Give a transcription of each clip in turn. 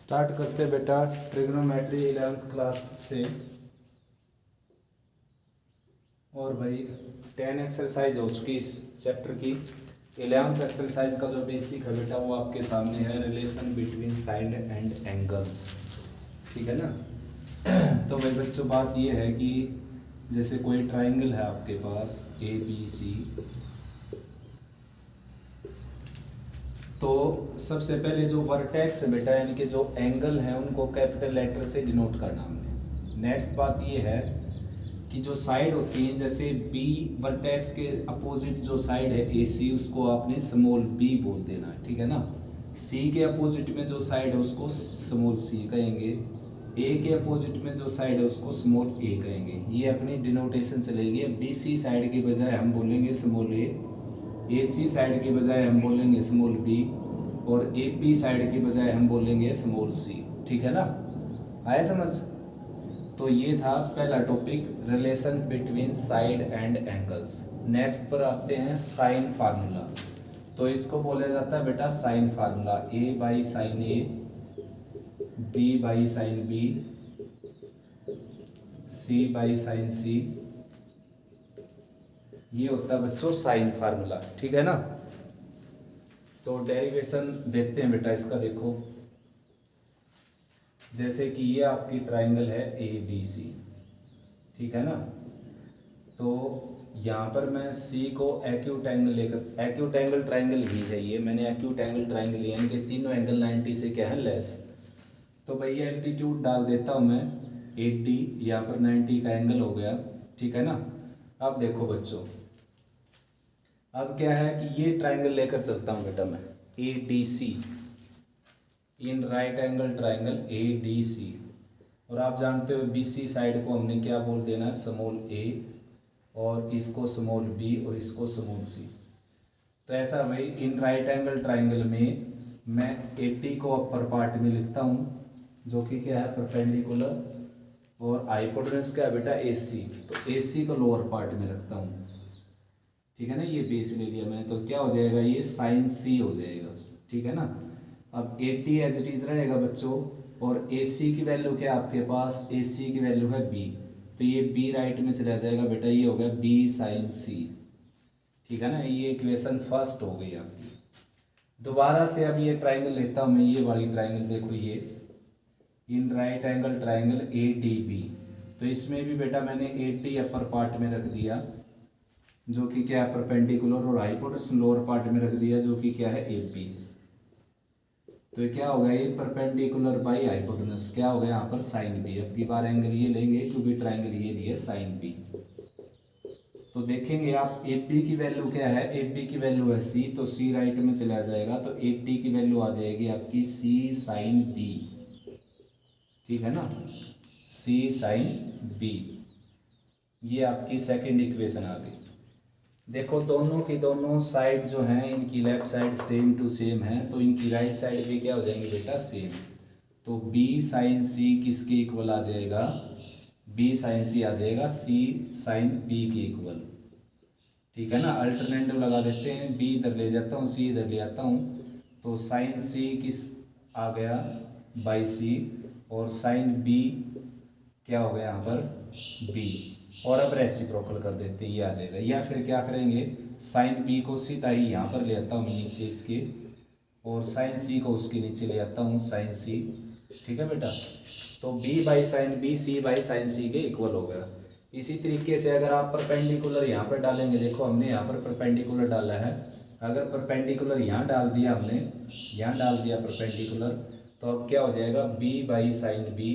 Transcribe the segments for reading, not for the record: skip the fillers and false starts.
Start करते बेटा trigonometry 11th class से। और भाई 10 एक्सरसाइज हो चुकी इस चैप्टर की। 11th एक्सरसाइज का जो बेसिक है बेटा वो आपके सामने है, relation between side and angles. ठीक है ना। तो भाई बच्चों बात ये है कि जैसे कोई ट्राइंगल है आपके पास ABC, तो सबसे पहले जो वर्टेक्स है बेटा यानी कि जो एंगल है उनको कैपिटल लेटर से डिनोट करना हमने। नेक्स्ट बात ये है कि जो साइड होती है, जैसे B वर्टेक्स के अपोजिट जो साइड है AC उसको आपने स्मॉल b बोल देना है। ठीक है ना। C के अपोजिट में जो साइड है उसको स्मॉल c कहेंगे। A के अपोजिट में जो साइड है उसको स्मॉल a कहेंगे। ये अपनी डिनोटेशन चलेगी। BC साइड के बजाय हम बोलेंगे स्मॉल a, AC साइड के बजाय हम बोलेंगे स्मॉल b, और AP साइड के बजाय हम बोलेंगे स्मॉल c। ठीक है ना, आया समझ। तो ये था पहला topic, relation between side and angles. Next पर आते हैं साइन फार्मूला। तो इसको बोला जाता है बेटा sine formula, A by sine A, B by sine B, C by sine C। ये होता है बच्चों साइन फार्मूला। ठीक है ना। तो डेरिवेशन देखते हैं बेटा इसका। देखो जैसे कि ये आपकी ट्राइंगल है ABC। ठीक है ना। तो यहाँ पर मैं C को एक्यूट एंगल लेकर, एक्यूट एंगल ट्राइंगल ही चाहिए, मैंने एक्यूट एंगल ट्राइंगल लिया यानी कि तीनों एंगल 90 से क्या है लेस। तो भाई एल्टीट्यूड डाल देता हूँ मैं 80, यहाँ पर 90 का एंगल हो गया। ठीक है ना। अब देखो बच्चों, अब क्या है कि ये ट्राइंगल लेकर चलता हूँ बेटा मैं ADC, in right angle triangle ADC। और आप जानते हो BC साइड को हमने क्या बोल देना है, स्मॉल a, और इसको स्मॉल b और इसको स्मॉल c। तो ऐसा भाई इन राइट एंगल ट्राइंगल में मैं 80 को अपर पार्ट में लिखता हूँ जो कि क्या है परपेंडिकुलर, और हाइपोटेन्यूज क्या है बेटा AC, तो AC को लोअर पार्ट में रखता हूँ। ठीक है ना, ये बेस ले लिया मैंने, तो क्या हो जाएगा ये साइन C हो जाएगा। ठीक है ना। अब 80 एज इट इज रहेगा बच्चों, और AC की वैल्यू क्या है आपके पास, AC की वैल्यू है B, तो ये B राइट में चला जाएगा बेटा, ये हो गया B साइन C। ठीक है ना, ये इक्वेशन फर्स्ट हो गई आपकी। दोबारा से अब ये ट्राइंगल लेता हूँ मैं, ये वाली ट्राइंगल देखो, ये in right angle triangle ADB। तो इसमें भी बेटा मैंने 80 अपर पार्ट में रख दिया जो कि क्या है परपेंडिकुलर, और हाइपोटेन्यूज लोअर पार्ट में रख दिया जो कि क्या है AP। तो ये क्या हो गया, ये परपेंडिकुलर बाई हाइपोटेन्यूज क्या हो गया यहाँ पर साइन B। अब की बार एंगल ये लेंगे क्योंकि ट्राइंगल ये लिए साइन B। तो देखेंगे आप AP की वैल्यू क्या है, AP की वैल्यू है C, तो C राइट में चला जाएगा, तो 80 की वैल्यू आ जाएगी आपकी C साइन B। ठीक है ना, C साइन B। ये आपकी सेकेंड इक्वेशन आ गई। देखो दोनों की दोनों साइड जो हैं इनकी left side same to same है, तो इनकी राइट साइड भी क्या हो जाएंगे बेटा सेम। तो B साइन C किसके इक्वल आ जाएगा, B साइन C आ जाएगा C साइन B के इक्वल। ठीक है ना। अल्टरनेटिव लगा देते हैं, B इधर ले जाता हूँ, C इधर ले आता हूँ, तो साइन C किस आ गया बाई C, और साइन B क्या हो गया यहाँ पर B, और अब रेसिप्रोकल कर देते हैं, ये आ जाएगा। या फिर क्या करेंगे, साइन B को सीधा ही यहाँ पर ले आता हूँ नीचे इसके, और साइन C को उसके नीचे ले आता हूँ साइन C। ठीक है बेटा। तो B by sine B C by sine C के इक्वल हो गया। इसी तरीके से अगर आप परपेंडिकुलर यहाँ पर डालेंगे, देखो हमने यहाँ पर परपेंडिकुलर डाला है, अगर परपेंडिकुलर यहाँ डाल दिया हमने, यहाँ डाल दिया परपेंडिकुलर, तो अब क्या हो जाएगा B बाई साइन B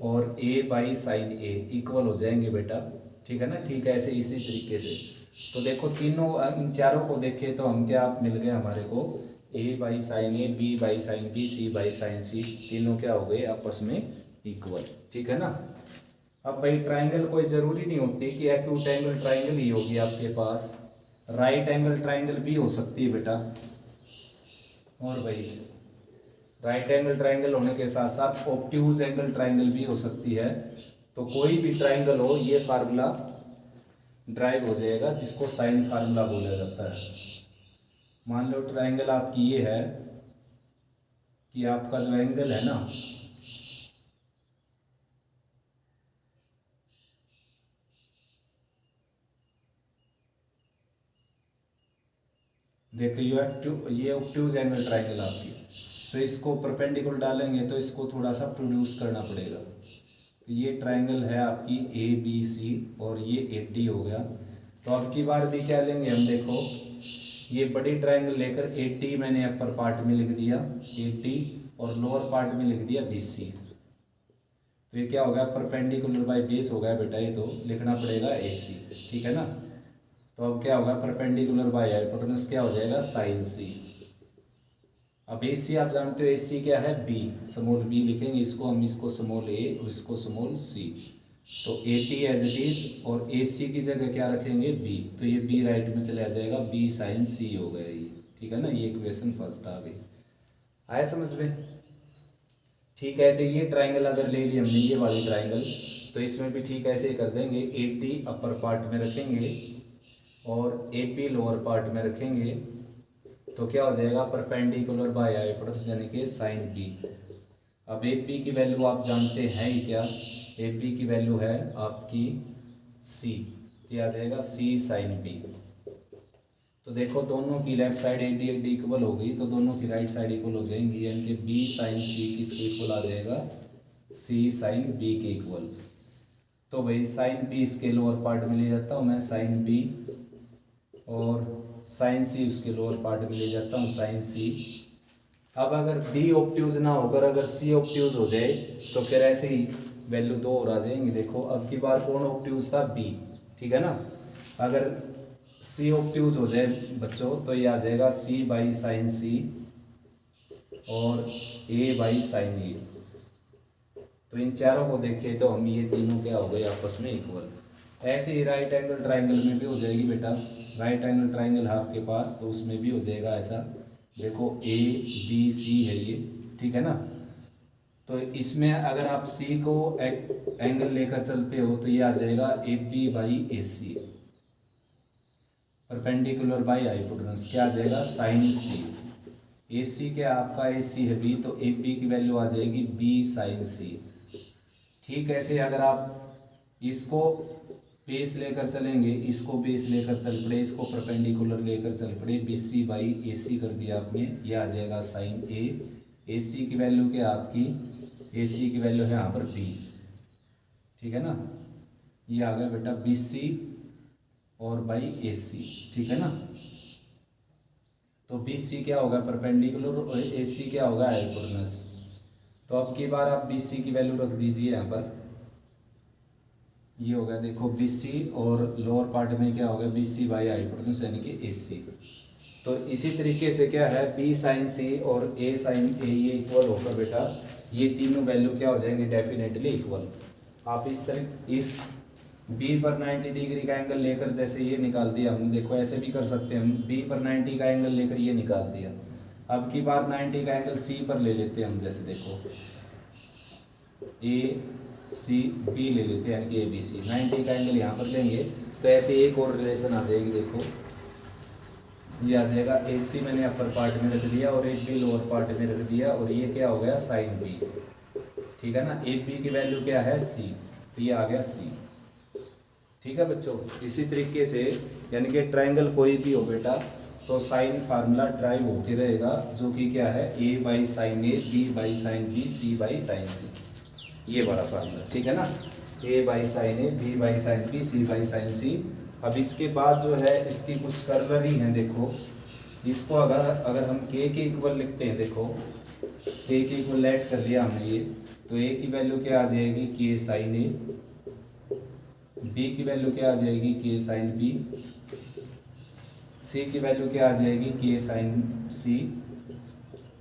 और A by sine A equal हो जाएंगे बेटा। ठीक है ना। ठीक है, ऐसे इसी तरीके से। तो देखो तीनों इन चारों को देखें तो हम क्या मिल गए हमारे को, A by sine A, B by sine B, C by sine C, तीनों क्या हो गए आपस में इक्वल। ठीक है ना। अब भाई ट्राइंगल कोई ज़रूरी नहीं होती कि एक्यूट एंगल ट्राइंगल ही होगी आपके पास, राइट एंगल ट्राइंगल भी हो सकती है बेटा। और भाई राइट एंगल ट्राइंगल होने के साथ साथ ऑब्ट्यूज एंगल ट्राइंगल भी हो सकती है। तो कोई भी ट्राइंगल हो ये फार्मूला ड्राइव हो जाएगा जिसको साइन फार्मूला बोला जाता है। मान लो ट्राइंगल आपकी ये है कि आपका जो एंगल है ना, देखो ये ऑब्ट्यूज एंगल ट्राइंगल आपकी, तो इसको परपेंडिकुलर डालेंगे तो इसको थोड़ा सा प्रोड्यूस करना पड़ेगा। तो ये ट्राइंगल है आपकी ए बी सी और ये 80 हो गया। तो अब की बार भी क्या लेंगे हम, देखो ये बड़ी ट्राइंगल लेकर 80 मैंने अपर पार्ट में लिख दिया 80 और लोअर पार्ट में लिख दिया BC। तो ये क्या हो गया, परपेंडिकुलर बाय बेस हो गया बेटा, ये तो लिखना पड़ेगा AC, ठीक है ना। तो अब क्या होगा, परपेंडिकुलर बाय हाइपोटेनस क्या हो जाएगा, साइन C। अब AC आप जानते हो, AC क्या है, B, स्मॉल b लिखेंगे इसको हम, इसको स्मॉल a और इसको स्मॉल c। तो 80 एज इट इज और AC की जगह क्या रखेंगे, B, तो ये B राइट में चला जाएगा, B साइन C हो गया ये, ठीक है ना। ये इक्वेशन फर्स्ट आ गई, आया समझ में। ठीक ऐसे ये ट्राइंगल अगर ले ली हमने, ये वाली ट्राइंगल, तो इसमें भी ठीक ऐसे ही कर देंगे, 80 अपर पार्ट में रखेंगे और AP लोअर पार्ट में रखेंगे। तो क्या हो जाएगा, परपेंडिकुलर बाय हाइपोटेनस यानी कि साइन B। अब AP की वैल्यू आप जानते हैं ही क्या, AP की वैल्यू है आपकी C, ये आ जाएगा C साइन B। तो देखो दोनों की लेफ्ट साइड AD इक्वल होगी तो दोनों की राइट साइड इक्वल हो जाएंगी, यानी कि B साइन C किसके इक्वल आ जाएगा, C साइन B के इक्वल। तो भाई साइन B इसके लोअर पार्ट में ले जाता हूँ मैं, साइन B, और साइन C उसके लोअर पार्ट में ले जाता हूँ, साइन C। अब अगर D ऑब्ट्यूज ना होकर अगर C ऑब्ट्यूज हो जाए तो फिर ऐसे ही वैल्यू 2 और आ जाएंगी। देखो अब की बार कौन ऑब्ट्यूज था, B, ठीक है ना। अगर C ऑब्ट्यूज हो जाए बच्चों तो ये आ जाएगा C बाई साइन C और A बाई साइन A। तो इन चारों को देखें तो हम ये तीनों क्या हो गए आपस में इक्वल। ऐसे ही राइट एंगल ट्राइंगल में भी हो जाएगी बेटा, राइट एंगल ट्राइंगल है आपके पास तो उसमें भी हो जाएगा ऐसा। देखो ABC है ये, ठीक है ना। तो इसमें अगर आप C को एंगल लेकर चलते हो तो ये आ जाएगा AB by AC, perpendicular by hypotenuse क्या आ जाएगा, साइन C। AC क्या आपका AC है B, तो AB की वैल्यू आ जाएगी B साइन C। ठीक ऐसे अगर आप इसको बेस लेकर चलेंगे, इसको बेस लेकर चल पड़े, इसको परपेंडिकुलर लेकर चल पड़े, BC बाई AC कर दिया आपने, ये आ जाएगा साइन A। AC की वैल्यू क्या आपकी, AC की वैल्यू है यहाँ पर B, ठीक है ना। ये आ गया बेटा BC और बाई AC, ठीक है ना। तो BC क्या होगा, परपेंडिकुलर, और AC क्या होगा, हाइपोटेनस। तो अब की बार आप BC की वैल्यू रख दीजिए यहाँ पर, ये हो गया देखो BC और लोअर पार्ट में क्या होगा, BC बाई हाइपोटेनस यानी कि AC। तो इसी तरीके से क्या है, B साइन C और A साइन A ये इक्वल होकर बेटा ये तीनों वैल्यू क्या हो जाएंगे, डेफिनेटली इक्वल। आप इस तरह इस B पर 90 डिग्री का एंगल लेकर जैसे ये निकाल दिया हम, देखो ऐसे भी कर सकते हैं हम, B पर 90 का एंगल लेकर ये निकाल दिया। अब की बार 90 का एंगल C पर ले लेते हैं हम, जैसे देखो ACB ले लेते हैं यानी कि ABC, 90 का एंगल यहाँ पर लेंगे तो ऐसे एक और रिलेशन आ जाएगी। देखो ये आ जाएगा AC मैंने अपर पार्ट में रख दिया और AB लोअर पार्ट में रख दिया, और ये क्या हो गया, साइन B, ठीक है ना। AB की वैल्यू क्या है, C, तो ये आ गया C, ठीक है बच्चों। इसी तरीके से यानी कि ट्राइंगल कोई भी हो बेटा तो साइन फार्मूला ड्राइव होके रहेगा, जो कि क्या है, A by sine A, B by sine B, C by sine C, ये वाला फार्मूला, ठीक है ना। A by sine A, B by sine B, C by sine C। अब इसके बाद जो है इसकी कुछ कर्लर ही हैं। देखो इसको अगर हम K के इक्वल लिखते हैं, देखो K के इक्वल ऐड कर लिया हमने ये, तो A की वैल्यू क्या आ जाएगी, K साइन A, B की वैल्यू क्या आ जाएगी, K साइन B, C की वैल्यू क्या आ जाएगी, K साइन C,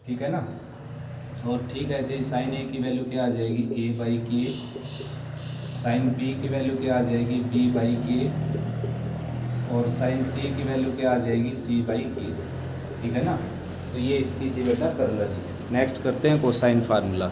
ठीक है ना। और ठीक ऐसे ही साइन A की वैल्यू क्या आ जाएगी, A by K, sine B की वैल्यू क्या आ जाएगी, B बाई K, और साइन C की वैल्यू क्या आ जाएगी, C बाई K, ठीक है ना। तो ये इसकी थी बेटा कर्लर। नेक्स्ट करते हैं कोसाइन फार्मूला।